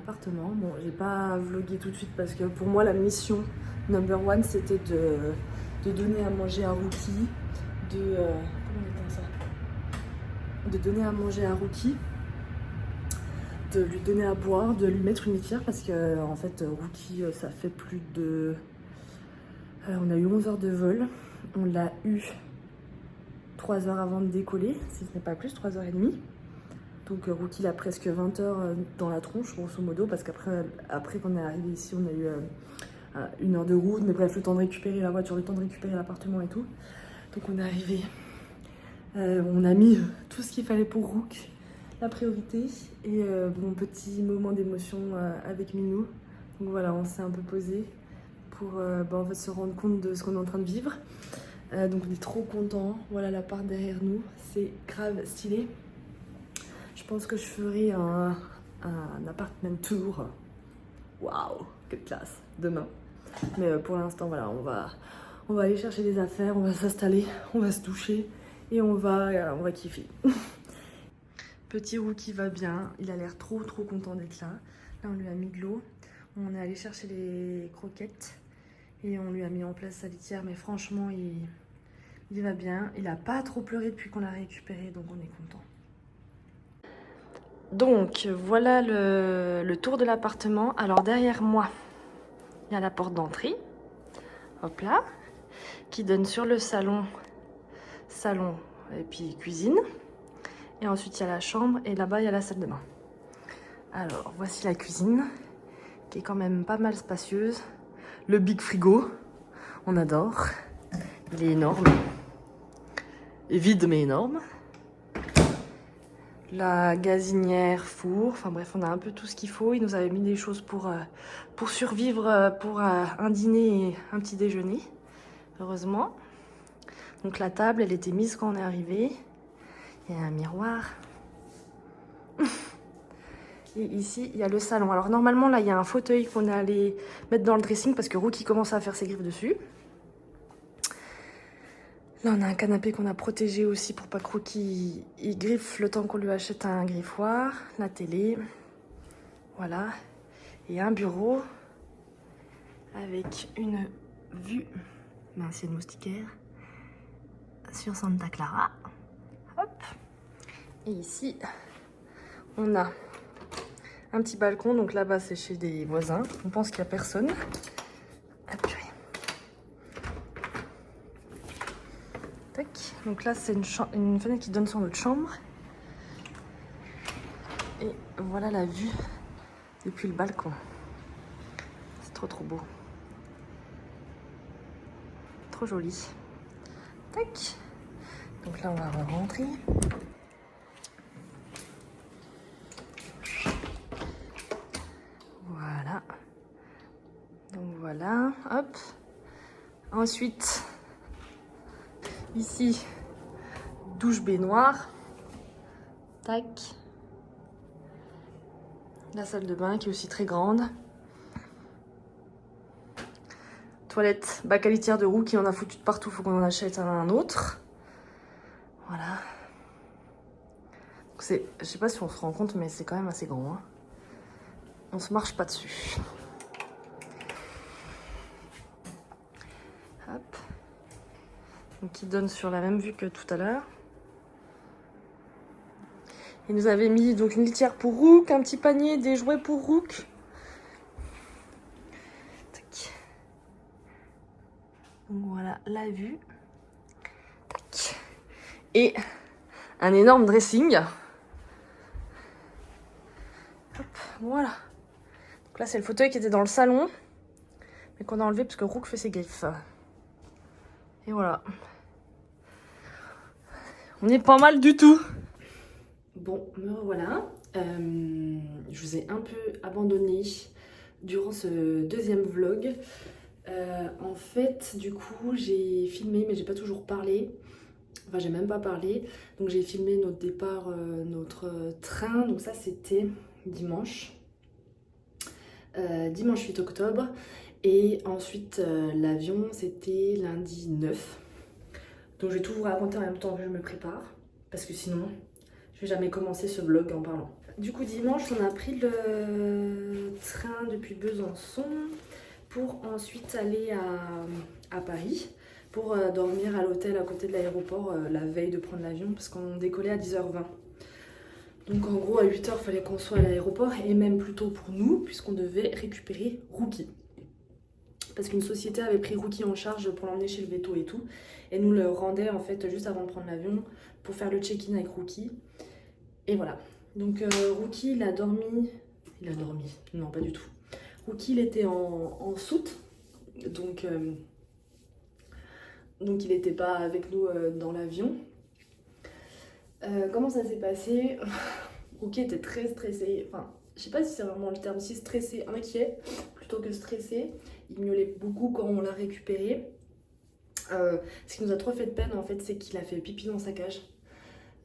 l'appartement. Bon, j'ai pas vlogué tout de suite parce que pour moi la mission number one c'était de donner à manger à Rookie, comment on appelle ça, de donner à manger à Rookie, de lui donner à boire, de lui mettre une litière parce que en fait Rookie ça fait plus de... on a eu 11 heures de vol, on l'a eu 3 heures avant de décoller, si ce n'est pas plus, 3h30. Donc Rookie il a presque 20 heures dans la tronche grosso modo parce qu'après qu'on est arrivé ici on a eu 1 heure de route, mais bref le temps de récupérer la voiture, le temps de récupérer l'appartement et tout. Donc on est arrivé, on a mis tout ce qu'il fallait pour Rook, la priorité et mon petit moment d'émotion avec Minou. Donc voilà, on s'est un peu posé pour en fait, se rendre compte de ce qu'on est en train de vivre. Donc on est trop contents, voilà l'appart derrière nous, c'est grave stylé. Je pense que je ferai un apartment tour. Waouh, quelle classe, demain. Mais pour l'instant, voilà, on va aller chercher des affaires, on va s'installer, on va se doucher et on va kiffer. Petit Rookie va bien, il a l'air trop content d'être là. Là, on lui a mis de l'eau, on est allé chercher les croquettes et on lui a mis en place sa litière. Mais franchement, il va bien. Il a pas trop pleuré depuis qu'on l'a récupéré, donc on est content. Donc voilà le tour de l'appartement. Alors derrière moi, il y a la porte d'entrée, hop là, qui donne sur le salon et puis cuisine. Et ensuite il y a la chambre et là-bas il y a la salle de bain. Alors voici la cuisine, qui est quand même pas mal spacieuse. Le big frigo, on adore. Il est énorme. Et vide mais énorme. La gazinière, four, enfin bref, on a un peu tout ce qu'il faut. Il nous avait mis des choses pour survivre, pour un dîner et un petit déjeuner, heureusement. Donc la table, elle était mise quand on est arrivé. Il y a un miroir. Et ici, il y a le salon. Alors normalement, là, il y a un fauteuil qu'on est allé mettre dans le dressing parce que Rookie commence à faire ses griffes dessus. Là, on a un canapé qu'on a protégé aussi pour pas que Rookie il griffe le temps qu'on lui achète un griffoir. La télé, voilà. Et un bureau avec une vue, c'est une moustiquaire, sur Santa Clara. Hop. Et ici, on a un petit balcon. Donc là-bas, c'est chez des voisins. On pense qu'il n'y a personne. Donc là, c'est une fenêtre qui donne sur notre chambre. Et voilà la vue depuis le balcon. C'est trop beau. Trop joli. Tac. Donc là, on va rentrer. Voilà. Donc voilà, hop. Ensuite, ici, douche baignoire. Tac. La salle de bain qui est aussi très grande. Toilette, bac à litière de roue qui en a foutu de partout, faut qu'on en achète un autre. Voilà. Je sais pas si on se rend compte, mais c'est quand même assez grand. Hein. On se marche pas dessus. Hop. Donc il donne sur la même vue que tout à l'heure. Il nous avait mis donc une litière pour Rook, un petit panier, des jouets pour Rook. Tac. Donc voilà la vue. Tac. Et un énorme dressing. Hop, voilà. Donc là c'est le fauteuil qui était dans le salon, mais qu'on a enlevé parce que Rook fait ses griffes. Et voilà. On est pas mal du tout. Bon, me revoilà. Je vous ai un peu abandonné durant ce deuxième vlog. En fait, du coup, j'ai filmé, mais j'ai pas toujours parlé. Enfin, j'ai même pas parlé. Donc, j'ai filmé notre départ, notre train. Donc, ça, c'était dimanche. Dimanche 8 octobre. Et ensuite, l'avion, c'était lundi 9. Donc, je vais tout vous raconter en même temps que je me prépare. Parce que sinon, je vais jamais commencer ce vlog en parlant. En fait. Du coup, dimanche, on a pris le train depuis Besançon pour ensuite aller à Paris pour dormir à l'hôtel à côté de l'aéroport la veille de prendre l'avion parce qu'on décollait à 10h20. Donc en gros, à 8h, il fallait qu'on soit à l'aéroport et même plus tôt pour nous puisqu'on devait récupérer Rookie. Parce qu'une société avait pris Rookie en charge pour l'emmener chez le veto et tout. Et nous le rendait en fait juste avant de prendre l'avion pour faire le check-in avec Rookie. Et voilà. Donc Rookie, il a dormi... Non, pas du tout. Rookie, il était en soute. Donc il n'était pas avec nous dans l'avion. Comment ça s'est passé? Rookie était très stressé. Enfin, je sais pas si c'est vraiment le terme, si stressé, inquiet, plutôt que stressé. Il miaulait beaucoup quand on l'a récupéré. Ce qui nous a trop fait de peine en fait, c'est qu'il a fait pipi dans sa cage.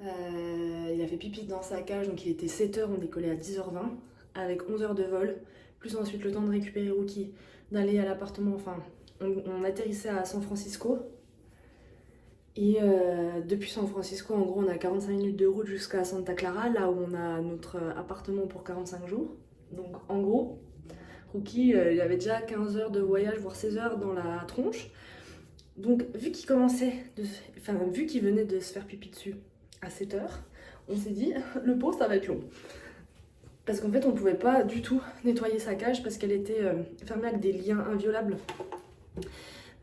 Il a fait pipi dans sa cage, donc il était 7h, on décollait à 10h20 avec 11 heures de vol, plus ensuite le temps de récupérer Rookie, d'aller à l'appartement, enfin on atterrissait à San Francisco. Et depuis San Francisco, en gros, on a 45 minutes de route jusqu'à Santa Clara, là où on a notre appartement pour 45 jours. Donc en gros, Rookie, il avait déjà 15 heures de voyage, voire 16 heures dans la tronche. Donc vu qu'il vu qu'il venait de se faire pipi dessus à 7 heures, on s'est dit, le pot, ça va être long. Parce qu'en fait, on pouvait pas du tout nettoyer sa cage parce qu'elle était fermée avec des liens inviolables.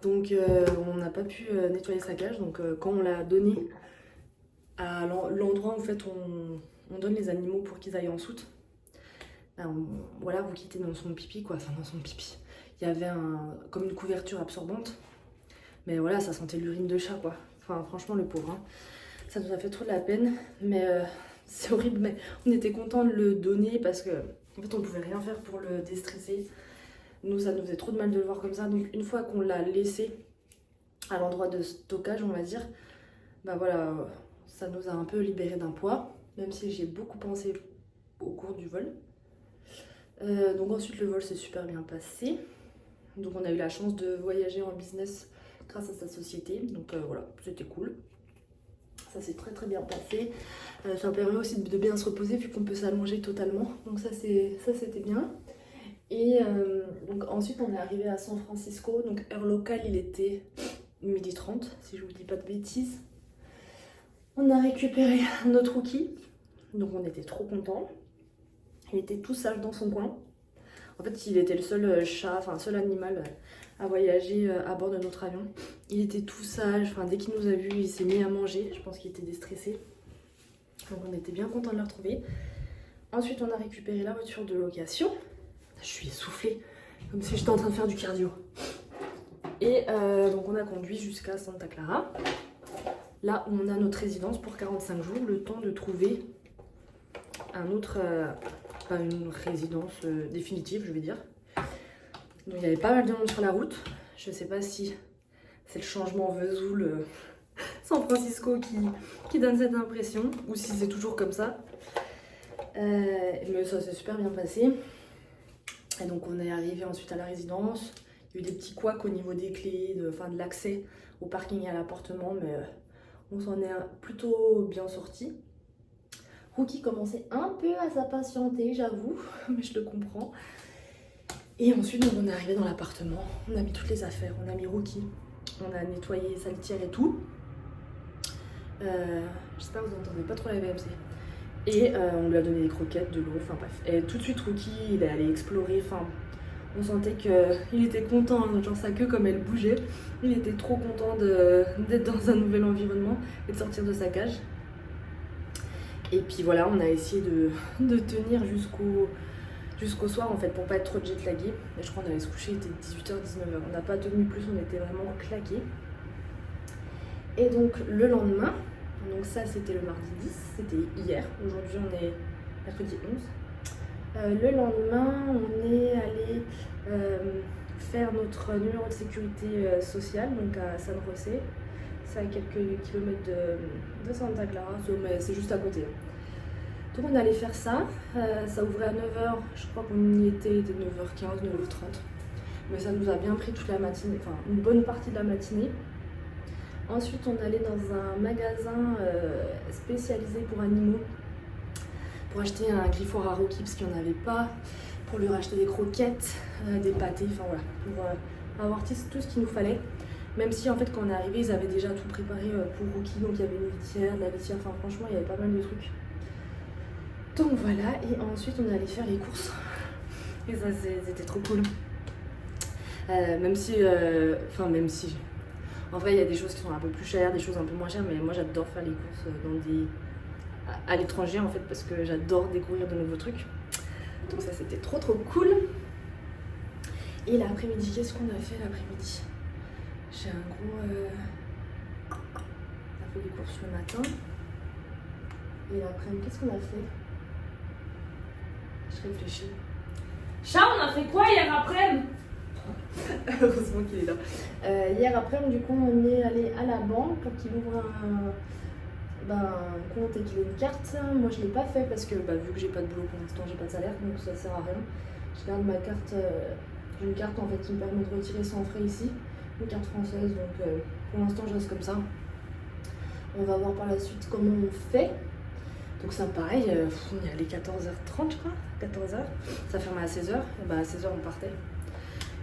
Donc on n'a pas pu nettoyer sa cage. Donc quand on l'a donné à l'endroit où en fait, on donne les animaux pour qu'ils aillent en soute, voilà, Rookie était dans son pipi, quoi. Enfin, dans son pipi. Il y avait comme une couverture absorbante. Mais voilà, ça sentait l'urine de chat, quoi. Enfin, franchement, le pauvre, hein. Ça nous a fait trop de la peine. Mais c'est horrible. Mais on était contents de le donner parce que en fait, on pouvait rien faire pour le déstresser. Nous, ça nous faisait trop de mal de le voir comme ça. Donc, une fois qu'on l'a laissé à l'endroit de stockage, on va dire, bah voilà, ça nous a un peu libéré d'un poids. Même si j'ai beaucoup pensé au cours du vol. Donc ensuite, le vol s'est super bien passé. Donc, on a eu la chance de voyager en business grâce à sa société. Donc, voilà, c'était cool. Ça s'est très très bien passé. Ça permet aussi de bien se reposer vu qu'on peut s'allonger totalement. Donc, ça c'était bien. Et donc ensuite on est arrivé à San Francisco, donc heure locale il était 12h30 si je vous dis pas de bêtises. On a récupéré notre Rookie, donc on était trop contents. Il était tout sage dans son coin. En fait il était le seul chat, enfin seul animal à voyager à bord de notre avion. Il était tout sage, enfin dès qu'il nous a vus il s'est mis à manger, je pense qu'il était déstressé. Donc on était bien contents de le retrouver. Ensuite on a récupéré la voiture de location. Je suis essoufflée, comme si j'étais en train de faire du cardio. Et donc on a conduit jusqu'à Santa Clara, là où on a notre résidence pour 45 jours, le temps de trouver une résidence définitive, je vais dire. Donc il y avait pas mal de monde sur la route. Je sais pas si c'est le changement Vesoul San Francisco qui donne cette impression, ou si c'est toujours comme ça. Mais ça s'est super bien passé. Et donc on est arrivé ensuite à la résidence. Il y a eu des petits couacs au niveau des clés, de l'accès au parking et à l'appartement, mais on s'en est plutôt bien sorti. Rookie commençait un peu à s'impatienter, j'avoue, mais je le comprends. Et ensuite on est arrivé dans l'appartement, on a mis toutes les affaires, on a mis Rookie, on a nettoyé sa litière et tout. J'espère que vous n'entendez pas trop la BMC. Et on lui a donné des croquettes, de l'eau, enfin bref. Et tout de suite, Rookie, il est allé explorer, enfin, on sentait qu'il était content, hein, genre sa queue comme elle bougeait. Il était trop content d'être dans un nouvel environnement et de sortir de sa cage. Et puis voilà, on a essayé de tenir jusqu'au soir en fait, pour pas être trop jet-lagué. Et je crois qu'on allait se coucher, il était 18h, 19h. On n'a pas tenu plus, on était vraiment claqués. Et donc le lendemain, donc ça c'était le mardi 10, c'était hier, aujourd'hui on est mercredi 11. Le lendemain on est allé faire notre numéro de sécurité sociale, donc à San José. C'est à quelques kilomètres de Santa Clara, mais c'est juste à côté. Donc on est allé faire ça, ça ouvrait à 9h, je crois qu'on y était 9h15, 9h30. Mais ça nous a bien pris toute la matinée, enfin une bonne partie de la matinée. Ensuite, on allait dans un magasin spécialisé pour animaux. pour acheter un griffoir à Rocky parce qu'il n'y en avait pas, pour lui racheter des croquettes, des pâtés, enfin voilà, pour avoir tout ce qu'il nous fallait. Même si en fait quand on est arrivé ils avaient déjà tout préparé pour Rocky, donc il y avait une litière, de la litière, enfin franchement il y avait pas mal de trucs. Donc voilà, et ensuite on est allé faire les courses et ça c'était trop cool. Même si, en vrai il y a des choses qui sont un peu plus chères, des choses un peu moins chères, mais moi j'adore faire les courses à l'étranger en fait parce que j'adore découvrir de nouveaux trucs. Donc ça c'était trop cool. Et l'après-midi, qu'est-ce qu'on a fait l'après-midi? J'ai un gros... On a fait des courses le matin. Et l'après-midi, qu'est-ce qu'on a fait? Je réfléchis. Chat, on a fait quoi hier après-midi? Heureusement qu'il est là. Hier après-midi, du coup, on est allé à la banque pour qu'il ouvre un compte et qu'il ait une carte. Moi, je ne l'ai pas fait parce que vu que j'ai pas de boulot pour l'instant, j'ai pas de salaire, donc ça sert à rien. Je garde ma carte... J'ai une carte en fait qui me permet de retirer sans frais ici, une carte française, donc pour l'instant je reste comme ça. On va voir par la suite comment on fait. Donc ça pareil, on est allé 14h30 je crois, 14h, ça fermait à 16h, et à 16h on partait.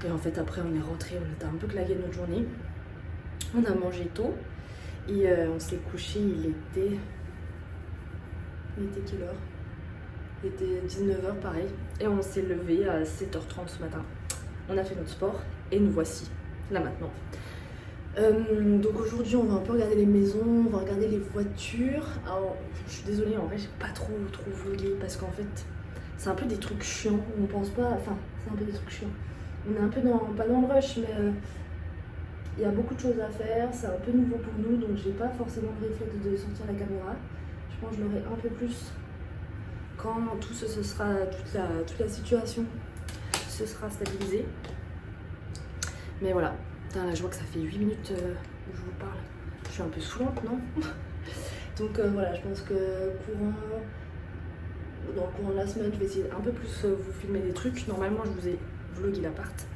Et en fait après on est rentré, on était un peu claqué de notre journée. On a mangé tôt et on s'est couché, il était quelle heure? Il était 19h pareil, et on s'est levé à 7h30 ce matin. On a fait notre sport et nous voici là maintenant. Donc aujourd'hui on va un peu regarder les maisons, on va regarder les voitures. Alors je suis désolée, en vrai j'ai pas trop vlogué parce qu'en fait c'est un peu des trucs chiants. On pense pas, enfin c'est un peu des trucs chiants. On est un peu pas dans le rush, mais il y a beaucoup de choses à faire. C'est un peu nouveau pour nous, donc j'ai pas forcément le réflexe de sortir la caméra. Je pense que je l'aurai un peu plus quand tout ce sera, toute la situation se sera stabilisé. Mais voilà, là je vois que ça fait 8 minutes où je vous parle. Je suis un peu saoulante, non? Donc voilà, je pense que dans le courant de la semaine, je vais essayer un peu plus vous filmer des trucs. Normalement, je vous ai vlogué l'appart.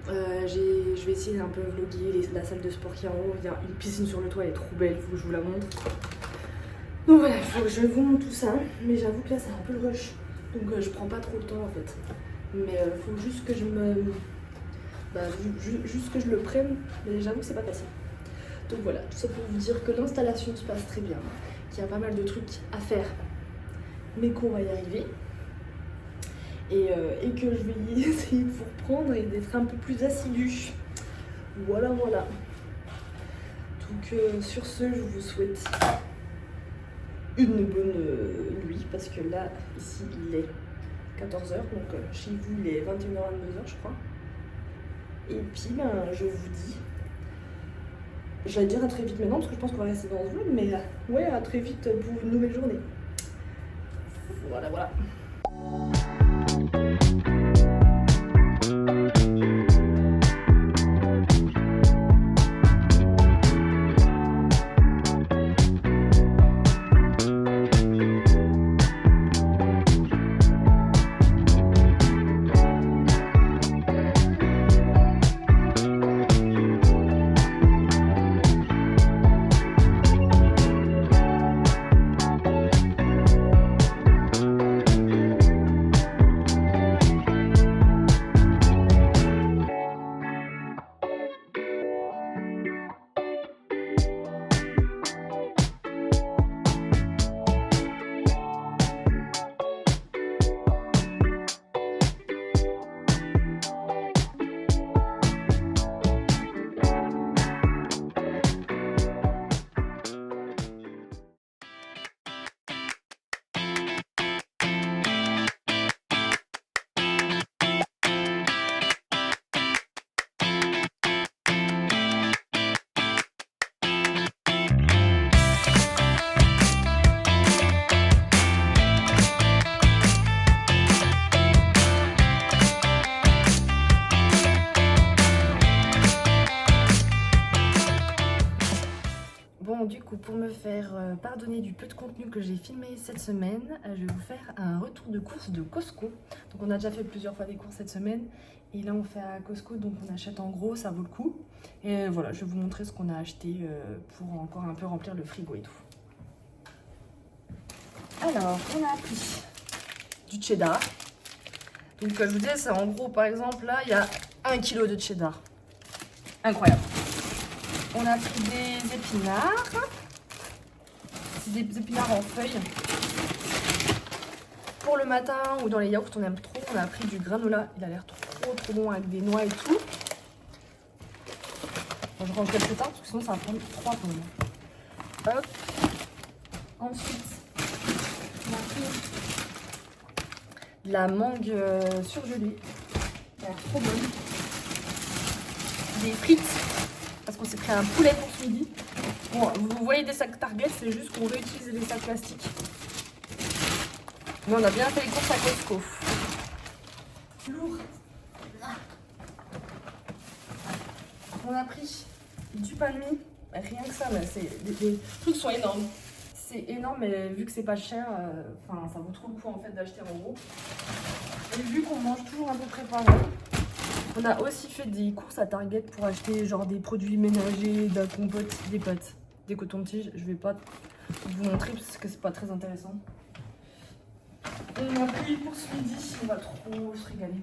Je vais essayer un peu vloguer la salle de sport qui est en haut. Il y a une piscine sur le toit, elle est trop belle, il faut que je vous la montre. Donc voilà, il faut que je vous montre tout ça. Mais j'avoue que là, c'est un peu le rush. Donc je prends pas trop le temps en fait. Mais faut juste que je juste que je le prenne, mais j'avoue que c'est pas facile. Donc voilà, tout ça pour vous dire que l'installation se passe très bien, qu'il y a pas mal de trucs à faire, mais qu'on va y arriver. Et que je vais y essayer de vous reprendre et d'être un peu plus assidue. Voilà. Donc sur ce, je vous souhaite une bonne nuit, parce que là, ici, il est 14h, donc chez vous il est 21h, 22h je crois. Et puis je vous dis, j'allais dire à très vite maintenant parce que je pense qu'on va rester dans ce vlog, mais ouais, à très vite pour une nouvelle journée. Voilà. Bon, du coup, pour me faire pardonner du peu de contenu que j'ai filmé cette semaine, je vais vous faire un retour de course de Costco. Donc on a déjà fait plusieurs fois des courses cette semaine. Et là on fait à Costco, donc on achète en gros, ça vaut le coup. Et voilà, je vais vous montrer ce qu'on a acheté pour encore un peu remplir le frigo et tout. Alors, on a pris du cheddar. Donc, je vous disais, c'est en gros, par exemple, là, il y a 1 kg de cheddar. Incroyable. On a pris des épinards. C'est des épinards en feuilles. Pour le matin ou dans les yaourts, on aime trop. On a pris du granola. Il a l'air trop bon avec des noix et tout. Bon, je range quelque part parce que sinon ça va prendre 3 pommes. Hop. Ensuite, on a pris de la mangue surgelée. Elle a l'air trop bonne. Des frites. Parce qu'on s'est pris un poulet pour ce midi. Bon, vous voyez des sacs Target, c'est juste qu'on réutilise des sacs plastiques. Mais on a bien fait les courses à Costco. Lourd. On a pris du pain de mie. Rien que ça, les trucs sont énormes. C'est énorme, mais vu que c'est pas cher, ça vaut trop le coup en fait d'acheter en gros. Et vu qu'on mange toujours un peu préparé, on a aussi fait des courses à Target pour acheter genre des produits ménagers, de la compote, des pâtes, des cotons-tiges. Je vais pas vous montrer parce que c'est pas très intéressant. On a pris pour ce midi, on va trop se régaler.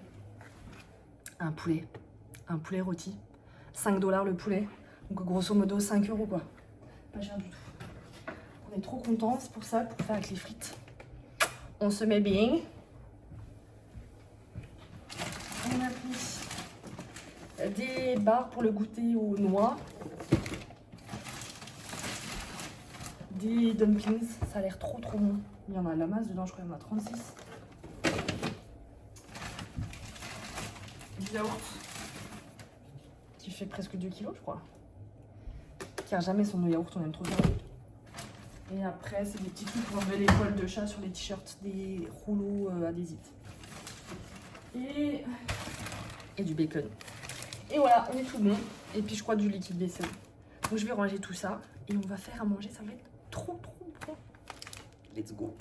Un poulet rôti. 5 $ le poulet. Donc grosso modo 5 € quoi. Pas cher du tout. On est trop contents, c'est pour ça, pour faire avec les frites. On se met bien. On a pris des barres pour le goûter aux noix. Des dumplings, ça a l'air trop bon. Il y en a la masse dedans, je crois qu'il y en a 36. Du yaourt qui fait presque 2 kg je crois. Car jamais son yaourt, on aime trop bien. Et après, c'est des petits trucs pour enlever les poils de chat sur les t-shirts, des rouleaux adhésifs. Et du bacon. Et voilà, on est tout bon. Et puis je crois du liquide vaisselle. Donc je vais ranger tout ça et on va faire à manger, ça va être trop bon. Let's go.